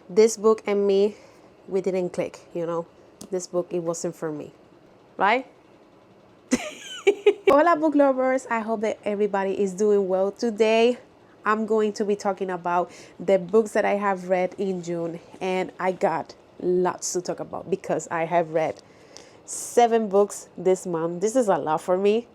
This book and me, we didn't click, This book, it wasn't for me, right? Hola book lovers, I hope that everybody is doing well. Today I'm going to be talking about the books that I have read in June, and I got lots to talk about because I have read 7 books this month. This is a lot for me,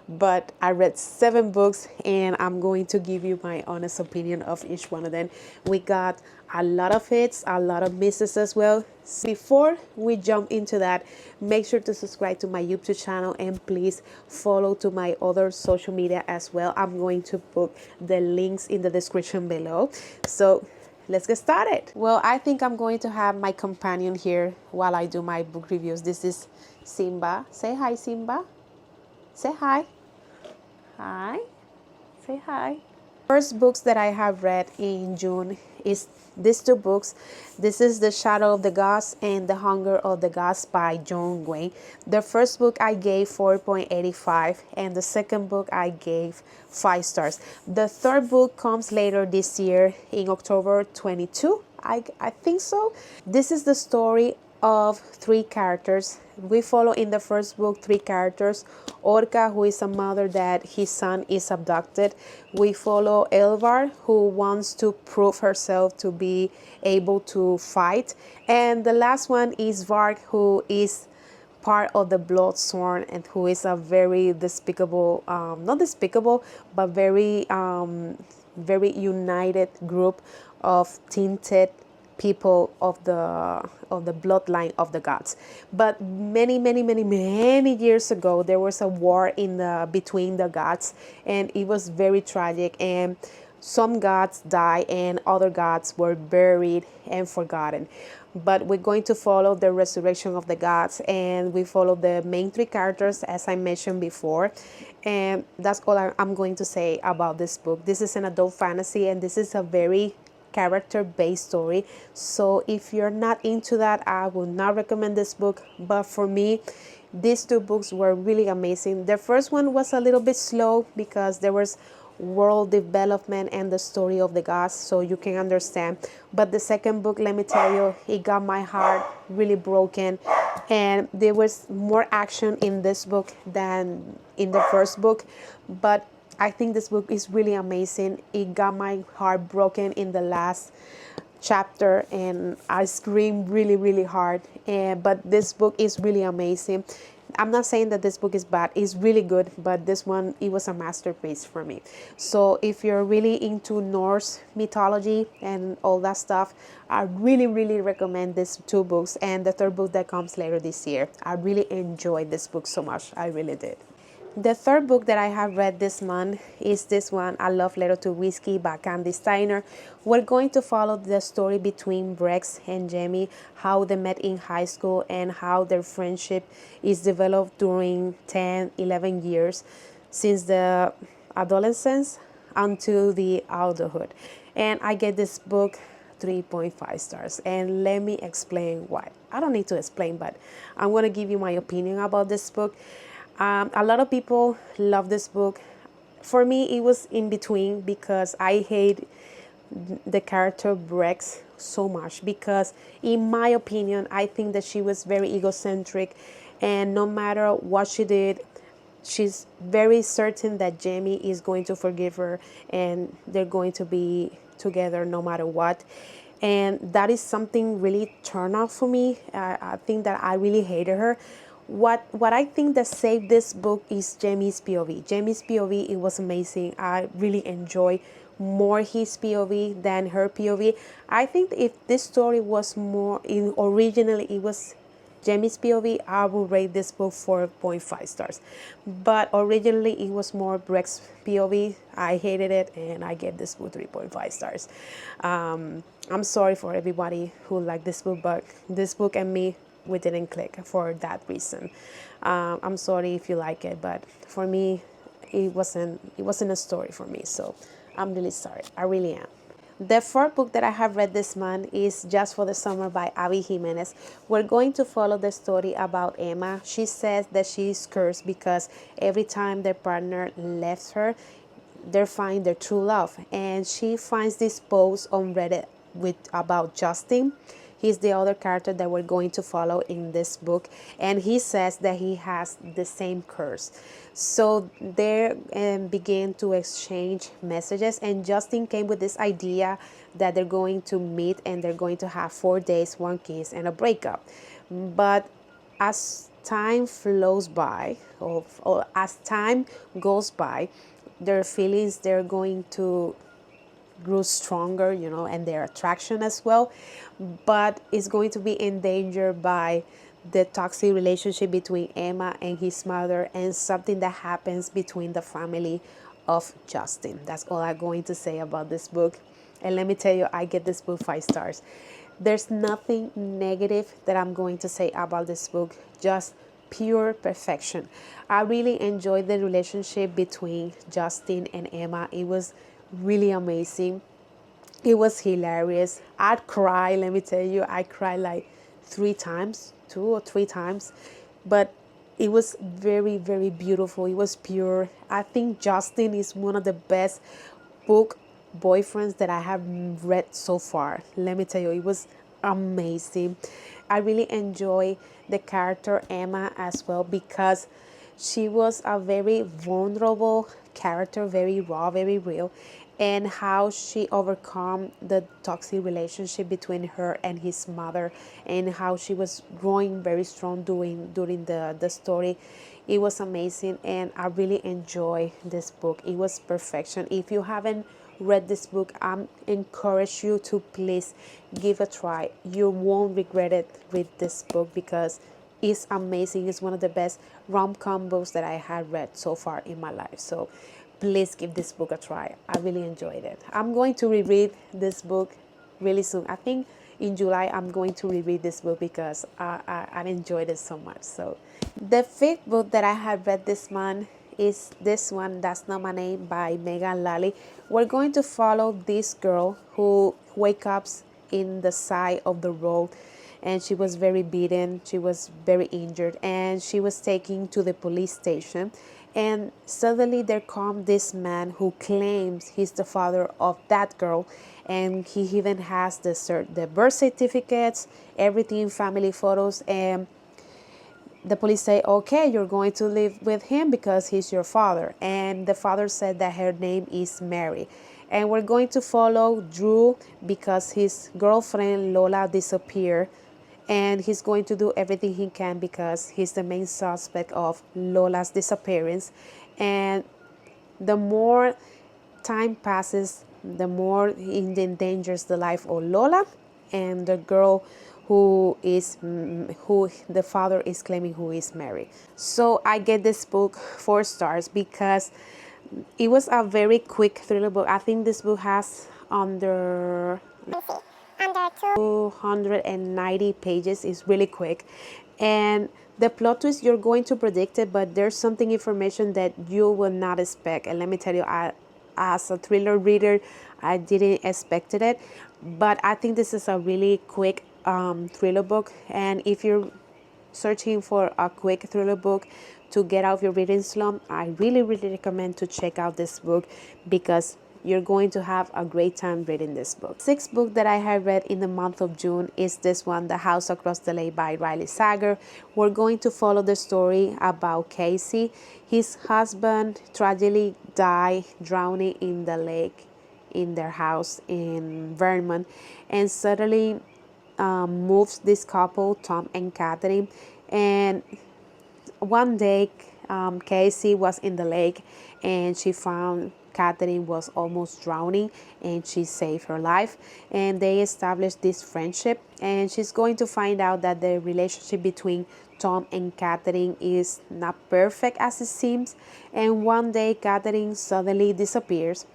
but I read 7 books and I'm going to give you my honest opinion of each one of them. We got a lot of hits, a lot of misses as well. Before we jump into that, make sure to subscribe to my YouTube channel and please follow to my other social media as well. I'm going to put the links in the description below. So let's get started. Well, I think I'm going to have my companion here while I do my book reviews. This is Simba. Say hi, Simba. Say hi. Hi. Say hi. First books that I have read in June is these 2 books. This is The Shadow of the Gods and The Hunger of the Gods by John Wayne. The first book I gave 4.85 and the second book I gave 5 stars. The third book comes later this year in October 22. I think so. This is the story of 3 characters. We follow in the first book 3 characters. Orca, who is a mother that his son is abducted. We follow Elvar, who wants to prove herself to be able to fight. And the last one is Varg, who is part of the Bloodsworn and who is a very despicable, not despicable, but very united group of tainted people of the bloodline of the gods. But many years ago there was a war in the between the gods, and it was very tragic, and some gods died and other gods were buried and forgotten. But we're going to follow the resurrection of the gods, and we follow the main 3 characters as I mentioned before. And that's all I'm going to say about this book. This is an adult fantasy, and this is a very character-based story. So if you're not into that, I would not recommend this book. But for me, these 2 books were really amazing. The first one was a little bit slow because there was world development and the story of the gods, so you can understand. But the second book, let me tell you, it got my heart really broken, and there was more action in this book than in the first book. But I think this book is really amazing. It got my heart broken in the last chapter and I screamed really hard. But this book is really amazing. I'm not saying that this book is bad. It's really good, but this one, it was a masterpiece for me. So if you're really into Norse mythology and all that stuff, I really recommend these 2 books and the third book that comes later this year. I really enjoyed this book so much. I really did. The third book that I have read this month is this one, A Love Letter to Whiskey by Candy Steiner. We're going to follow the story between Brex and Jamie, how they met in high school and how their friendship is developed during 10, 11 years since the adolescence until the adulthood. And I get this book 3.5 stars, and let me explain why. I don't need to explain, but I'm going to give you my opinion about this book. A lot of people love this book. For me, it was in between because I hate the character Brex so much because, in my opinion, I think that she was very egocentric, and no matter what she did, she's very certain that Jamie is going to forgive her and they're going to be together no matter what. And that is something really turned off for me. I think that I really hated her. What I think that saved this book is Jamie's POV. Jamie's POV, it was amazing. I really enjoy more his POV than her POV. I think if this story was more originally it was Jamie's POV, I will rate this book 4.5 stars. But originally it was more Brex's POV. I hated it and I gave this book 3.5 stars. I'm sorry for everybody who liked this book, but this book and me, we didn't click for that reason. I'm sorry if you like it, but for me, it wasn't a story for me. So I'm really sorry. I really am. The fourth book that I have read this month is Just for the Summer by Abby Jimenez. We're going to follow the story about Emma. She says that she's cursed because every time their partner left her, they find their true love. And she finds this post on Reddit with about Justin. He's the other character that we're going to follow in this book, and he says that he has the same curse. So they began to exchange messages, and Justin came with this idea that they're going to meet and they're going to have 4 days, one kiss, and a breakup. But as time flows by, or as time goes by, their feelings, they're going to grow stronger, and their attraction as well. But it's going to be endangered by the toxic relationship between Emma and his mother, and something that happens between the family of Justin. That's all I'm going to say about this book. And let me tell you, I get this book 5 stars. There's nothing negative that I'm going to say about this book, just pure perfection. I really enjoyed the relationship between Justin and Emma. It was really amazing. It was hilarious. I'd cry, let me tell you, I cried like 3 times, 2 or 3 times. But it was very, very beautiful. It was pure. I think Justin is one of the best book boyfriends that I have read so far. Let me tell you, it was amazing. I really enjoy the character Emma as well, because she was a very vulnerable character, very raw, very real, and how she overcome the toxic relationship between her and his mother, and how she was growing very strong during the story. It was amazing, and I really enjoy this book. It was perfection. If you haven't read this book, I encourage you to please give a try. You won't regret it. Read this book because it's amazing. It's one of the best rom-com books that I had read so far in my life. So please give this book a try. I really enjoyed it. I'm going to reread this book really soon. I think in July I'm going to reread this book because I enjoyed it so much. So the fifth book that I have read this month is this one, That's Not My Name, by Megan Lally. We're going to follow this girl who wakes up in the side of the road, and she was very beaten, she was very injured, and she was taken to the police station. And suddenly there comes this man who claims he's the father of that girl, and he even has the birth certificates, everything, family photos. And the police say, okay, you're going to live with him because he's your father. And the father said that her name is Mary. And we're going to follow Drew because his girlfriend Lola disappeared. And he's going to do everything he can because he's the main suspect of Lola's disappearance. And the more time passes, the more he endangers the life of Lola and the girl who the father is claiming who is Mary. So I get this book 4 stars because it was a very quick thriller book. I think this book has under 290 pages. Is really quick, and the plot twist, you're going to predict it, but there's something information that you will not expect. And let me tell you, as a thriller reader, I didn't expect it, but I think this is a really quick thriller book. And if you're searching for a quick thriller book to get out of your reading slump, I really, really recommend to check out this book because you're going to have a great time reading this book. Sixth book that I have read in the month of June is this one, The House Across the Lake by Riley Sager. We're going to follow the story about Casey. His husband tragically died drowning in the lake in their house in Vermont, and suddenly moves this couple, Tom and Catherine. And one day, Casey was in the lake and she found Catherine was almost drowning, and she saved her life. And they established this friendship, and she's going to find out that the relationship between Tom and Catherine is not perfect as it seems. And one day, Catherine suddenly disappears.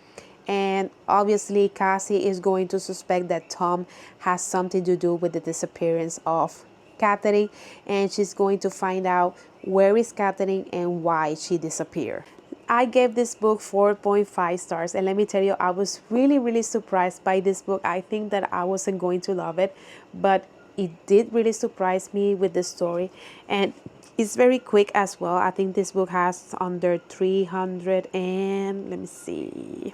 And obviously, Cassie is going to suspect that Tom has something to do with the disappearance of Catherine, and she's going to find out where is Catherine and why she disappeared. I gave this book 4.5 stars, and let me tell you, I was really, really surprised by this book. I think that I wasn't going to love it, but it did really surprise me with the story, and it's very quick as well. I think this book has under 300 and let me see,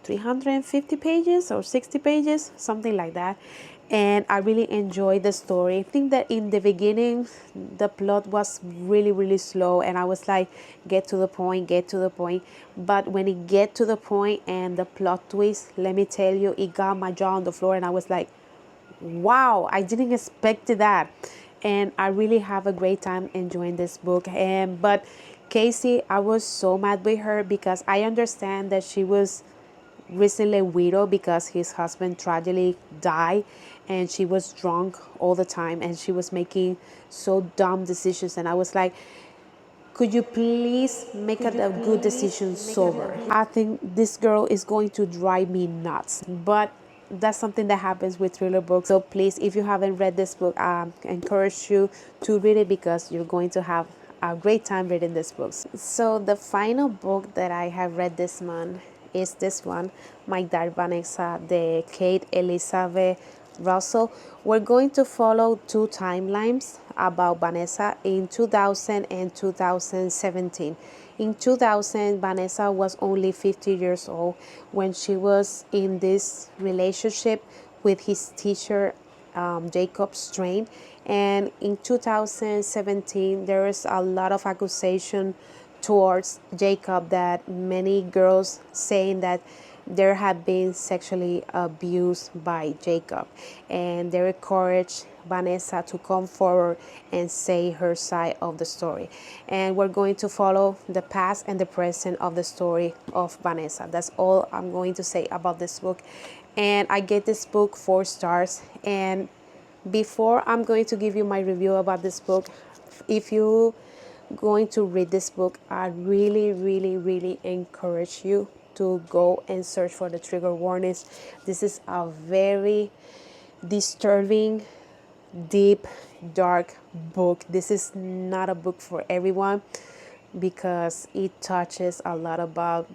350 pages or 60 pages, something like that. And I really enjoyed the story. I think that in the beginning the plot was really slow, and I was like, get to the point, get to the point. But when it get to the point and the plot twist, let me tell you, it got my jaw on the floor, and I was like, wow, I didn't expect that. And I really have a great time enjoying this book. And but Casey, I was so mad with her because I understand that she was recently widowed because his husband tragically died, and she was drunk all the time, and she was making so dumb decisions. And I was like, could you please make a good decision sober? I think this girl is going to drive me nuts. But that's something that happens with thriller books. So please, if you haven't read this book, I encourage you to read it because you're going to have a great time reading this book. So the final book that I have read this month is this one, My Dark Vanessa, the Kate Elizabeth Russell. We're going to follow two timelines about Vanessa in 2000 and 2017. In 2000, Vanessa was only 50 years old when she was in this relationship with his teacher, Jacob Strain. And in 2017, there is a lot of accusation towards Jacob, that many girls saying that there had been sexually abused by Jacob, and they encouraged Vanessa to come forward and say her side of the story. And we're going to follow the past and the present of the story of Vanessa. That's all I'm going to say about this book. And I gave this book 4 stars. And before I'm going to give you my review about this book, if you going to read this book, I really encourage you to go and search for the trigger warnings. This is a very disturbing, deep, dark book. This is not a book for everyone because it touches a lot about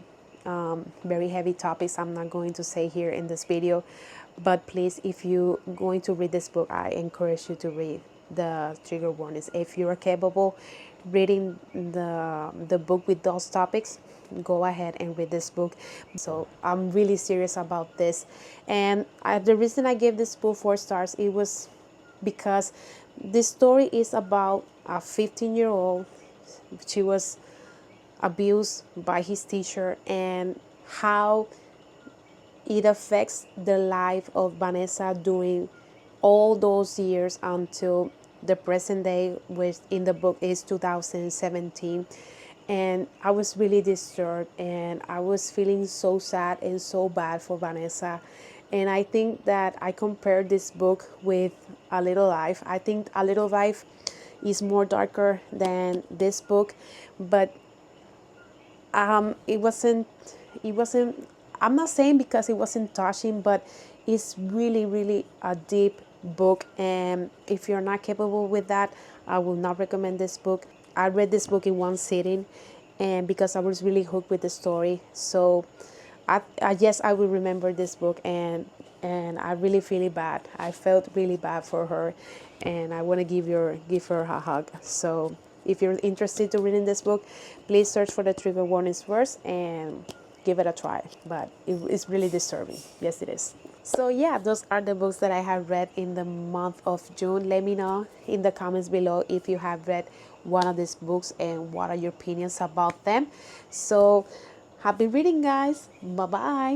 very heavy topics I'm not going to say here in this video. But please, if you're going to read this book, I encourage you to read the trigger warnings. If you are capable reading the book with those topics, go ahead and read this book. So I'm really serious about this. And the reason I gave this book 4 stars, it was because this story is about a 15-year-old. She was abused by his teacher, and how it affects the life of Vanessa during all those years until the present day, which in the book is 2017. And I was really disturbed, and I was feeling so sad and so bad for Vanessa. And I think that I compared this book with A Little Life. I think A Little Life is more darker than this book, but it wasn't, I'm not saying because it wasn't touching, but it's really a deep book. And if you're not capable with that, I will not recommend this book. I read this book in one sitting, and because I was really hooked with the story. So I yes, I will remember this book, and I really feel bad. I felt really bad for her, and I want to give her a hug. So if you're interested to reading this book, please search for the trigger warnings first and give it a try. But it's really disturbing. Yes, it is. So yeah, those are the books that I have read in the month of June. Let me know in the comments below if you have read one of these books and what are your opinions about them. So happy reading, guys. Bye bye.